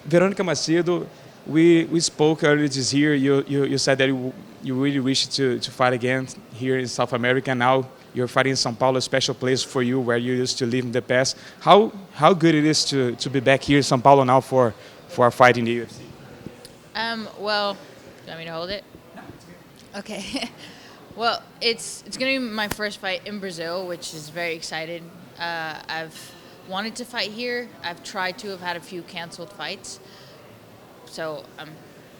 Veronica Macedo, we spoke earlier this year. You said that you really wish to fight again here in South America. Now you're fighting in Sao Paulo, a special place for you where you used to live in the past. How good it is to be back here in Sao Paulo now for a fight in the UFC? Well, do you want me to hold it? Okay. Well, it's gonna be my first fight in Brazil, which is very excited. I've wanted to fight here. I've tried to. Have had a few canceled fights, so I'm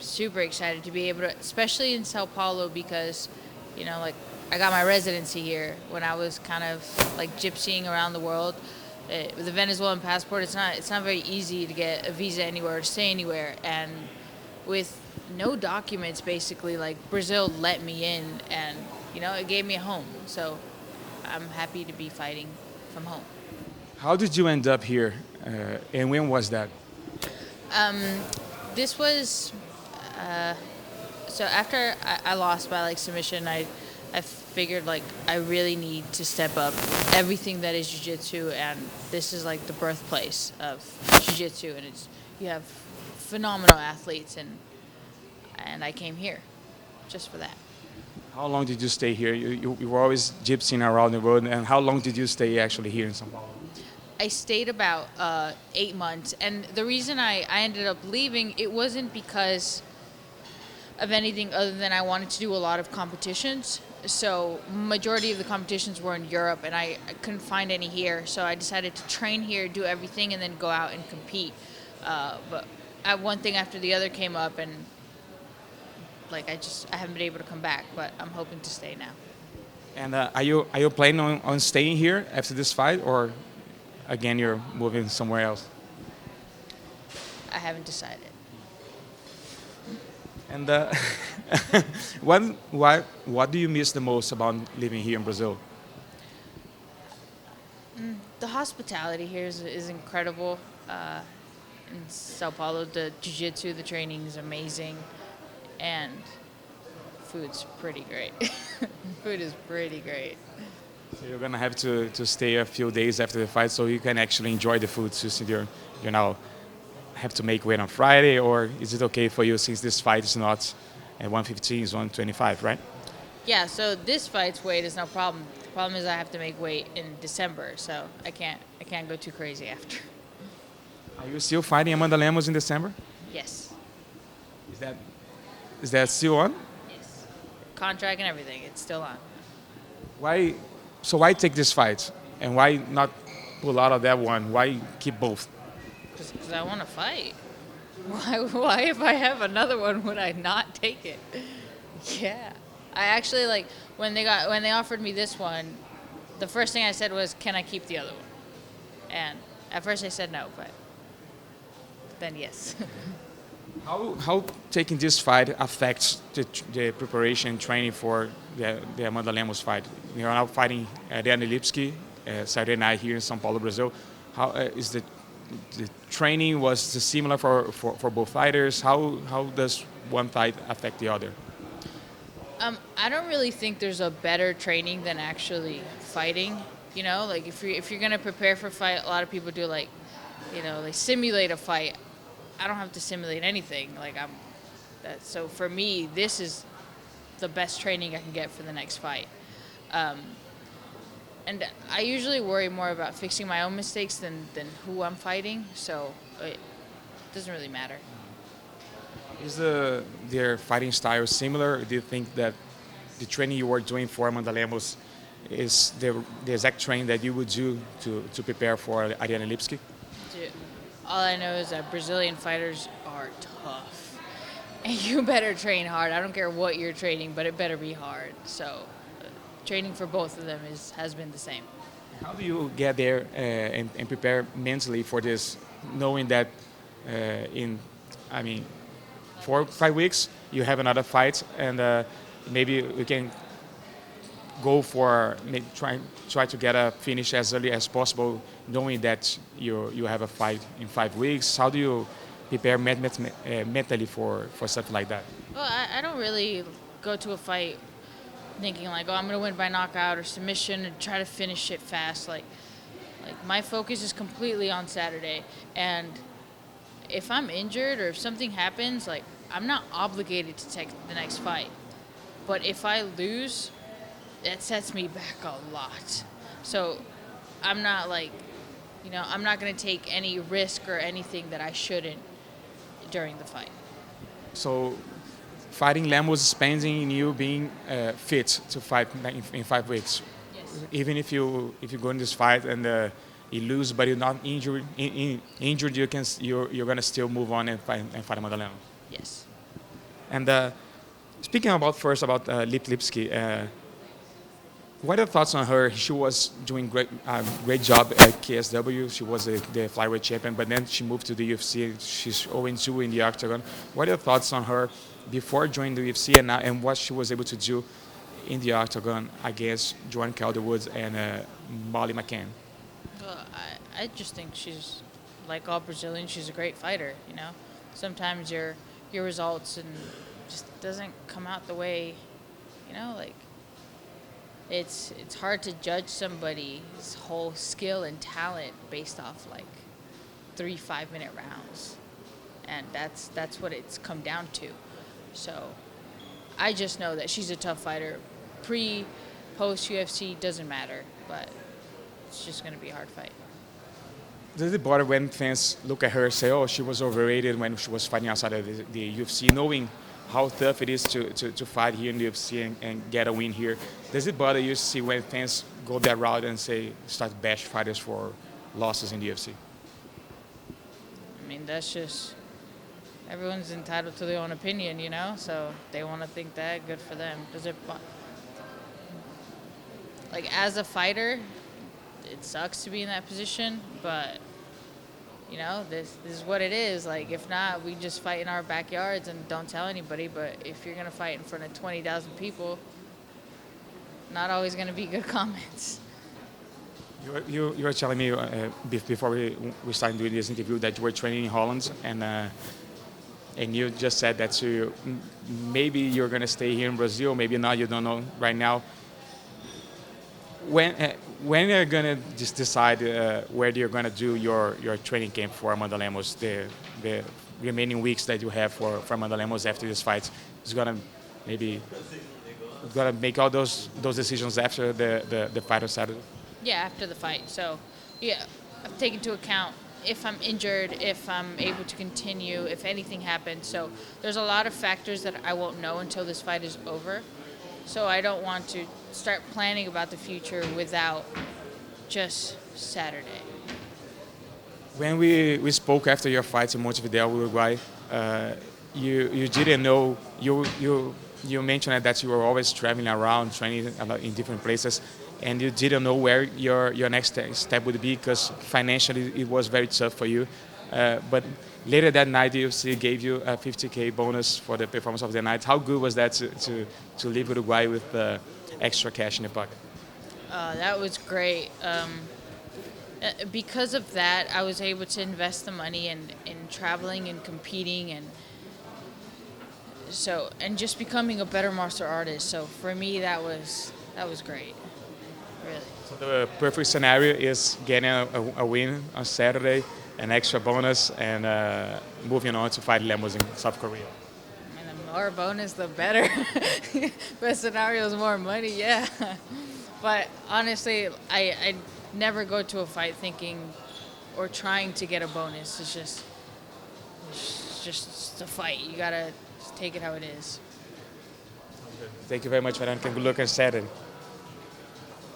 super excited to be able to, especially in Sao Paulo, because like I got my residency here when I was kind of like gypsying around the world. With a Venezuelan passport, it's not very easy to get a visa anywhere or to stay anywhere, and with no documents, basically, like Brazil let me in, and it gave me a home. So I'm happy to be fighting from home. How did you end up here, and when was that? This was so after I lost by like submission, I figured like I really need to step up everything that is jiu-jitsu, and this is like the birthplace of jiu-jitsu, and you have phenomenal athletes, and I came here just for that. How long did you stay here? You were always gypsying around the world, and how long did you stay actually here in Sao Paulo? I stayed about 8 months, and the reason I ended up leaving, it wasn't because of anything other than I wanted to do a lot of competitions. So majority of the competitions were in Europe, and I couldn't find any here. So I decided to train here, do everything, and then go out and compete. But one thing after the other came up, and like I haven't been able to come back. But I'm hoping to stay now. And are you planning on staying here after this fight, or again you're moving somewhere else? I haven't decided. And what do you miss the most about living here in Brazil? The hospitality here is incredible. In Sao Paulo, the jiu-jitsu, the training is amazing, and food's pretty great. Food is pretty great. So you're gonna have to stay a few days after the fight so you can actually enjoy the food since you now have to make weight on Friday, or is it okay for you since this fight is not at 115, it's 125, right? Yeah, so this fight's weight is no problem. The problem is I have to make weight in December, so I can't go too crazy after. Are you still fighting Amanda Lemos in December? Yes. Is that still on? Yes. Contract and everything, it's still on. Why? So why take this fight, and why not pull out of that one? Why keep both? Because I want to fight. Why, if I have another one, would I not take it? Yeah. I actually, like, when they offered me this one, the first thing I said was, can I keep the other one? And at first I said no, but then yes. How taking this fight affects the preparation and training for the Amanda Lemos fight? You're now fighting Ariane Lipski Saturday night here in São Paulo, Brazil. How is the training was similar for both fighters? How does one fight affect the other? I don't really think there's a better training than actually fighting. Like if you're gonna prepare for a fight, a lot of people do like, they simulate a fight. I don't have to simulate anything. Like so for me, this is the best training I can get for the next fight. And I usually worry more about fixing my own mistakes than who I'm fighting. So it doesn't really matter. Is their fighting style similar? Do you think that the training you were doing for Amanda Lemos is the exact training that you would do to prepare for Ariane Lipski? Dude, all I know is that Brazilian fighters are tough. And you better train hard. I don't care what you're training, but it better be hard. So training for both of them has been the same. How do you get there and prepare mentally for this, knowing that I mean, 4 or 5 weeks you have another fight, and maybe we can go for try to get a finish as early as possible, knowing that you have a fight in 5 weeks. How do you prepare mentally for something like that? Well, I don't really go to a fight thinking like, oh, I'm going to win by knockout or submission and try to finish it fast. Like my focus is completely on Saturday, and if I'm injured or if something happens, like, I'm not obligated to take the next fight. But if I lose, that sets me back a lot. So I'm not like, I'm not going to take any risk or anything that I shouldn't during the fight. So fighting Lemos is spending in you being fit to fight in 5 weeks. Yes. Even if you go in this fight and you lose, but you're not injured, injured, you're gonna still move on and fight Amanda Lemos. Yes. And speaking about Lipski, what are your thoughts on her? She was doing great job at KSW. She was the flyweight champion, but then she moved to the UFC. She's 0-2 in the Octagon. What are your thoughts on her before joining the UFC and what she was able to do in the Octagon against Joanne Calderwood and Molly McCann? Well, I just think she's, like all Brazilians, she's a great fighter. Sometimes your results and just doesn't come out the way, like. It's hard to judge somebody's whole skill and talent based off like 3 5-minute rounds, and that's what it's come down to. So I just know that she's a tough fighter. Post UFC doesn't matter, but it's just going to be a hard fight. Does it bother when fans look at her and say, "Oh, she was overrated when she was fighting outside of the UFC," knowing how tough it is to fight here in the UFC and get a win here? Does it bother you to see when fans go that route and start bash fighters for losses in the UFC? I mean, that's just, everyone's entitled to their own opinion, so they want to think that, good for them. Like, as a fighter, it sucks to be in that position, but this is what it is. Like, if not, we just fight in our backyards and don't tell anybody. But if you're going to fight in front of 20,000 people, not always going to be good comments. You were telling me before we started doing this interview that you were training in Holland, and you just said that maybe you're going to stay here in Brazil, maybe not, you don't know right now. When you're going to just decide where you're going to do your training camp for Amanda Lemos, the remaining weeks that you have for Amanda Lemos after this fight, is going to make all those decisions after the fight on Saturday? Yeah, after the fight. So, yeah, I've taken into account if I'm injured, if I'm able to continue, if anything happens. So there's a lot of factors that I won't know until this fight is over. So I don't want to start planning about the future without just Saturday. When we spoke after your fight in Montevideo, Uruguay, you didn't know, you mentioned that you were always traveling around, training in different places, and you didn't know where your next step would be because financially it was very tough for you. But later that night, the UFC gave you a $50K bonus for the performance of the night. How good was that to leave Uruguay with extra cash in your pocket? That was great. Because of that, I was able to invest the money in traveling and competing and just becoming a better martial artist. So for me, that was great, really. So the perfect scenario is getting a win on Saturday, an extra bonus, and moving on to fight Lemos in South Korea. I mean, the more bonus, the better. Best scenario is more money, yeah. But honestly, I never go to a fight thinking or trying to get a bonus. It's just a fight. You gotta just take it how it is. Thank you very much, Veronica. Good luck on Saturday.